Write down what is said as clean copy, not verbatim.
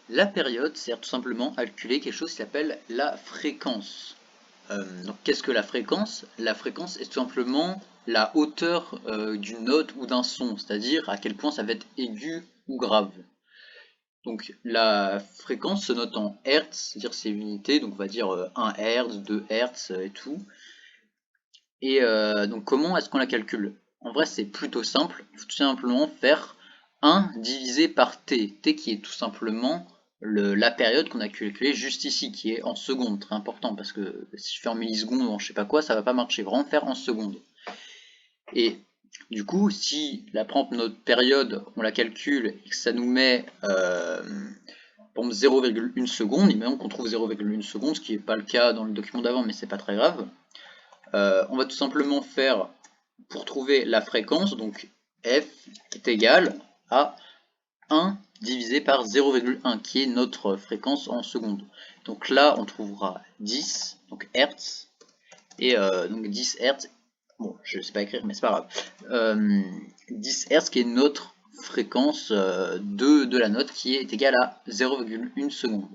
La période sert tout simplement à calculer quelque chose qui s'appelle la fréquence. Donc qu'est-ce que la fréquence? La fréquence est tout simplement la hauteur d'une note ou d'un son, c'est-à-dire à quel point ça va être aigu ou grave. Donc la fréquence se note en Hertz, c'est-à-dire c'est unités, donc on va dire 1 Hertz, 2 Hertz et tout. Et donc comment est-ce qu'on la calcule? En vrai c'est plutôt simple, il faut tout simplement faire 1 divisé par t, t qui est tout simplement la période qu'on a calculée juste ici, qui est en secondes, très important, parce que si je fais en millisecondes ou en je sais pas quoi, ça va pas marcher, vraiment faire en secondes. Et du coup, si par exemple notre période, on la calcule et que ça nous met par exemple 0,1 seconde, imaginons qu'on trouve 0,1 seconde, ce qui n'est pas le cas dans le document d'avant, mais c'est pas très grave. On va tout simplement faire, pour trouver la fréquence, donc f est égal à 1 divisé par 0,1, qui est notre fréquence en secondes. Donc là, on trouvera 10, donc Hertz, et donc 10 Hertz, bon, je ne sais pas écrire, mais c'est pas grave, 10 Hertz qui est notre fréquence de la note, qui est égale à 0,1 seconde.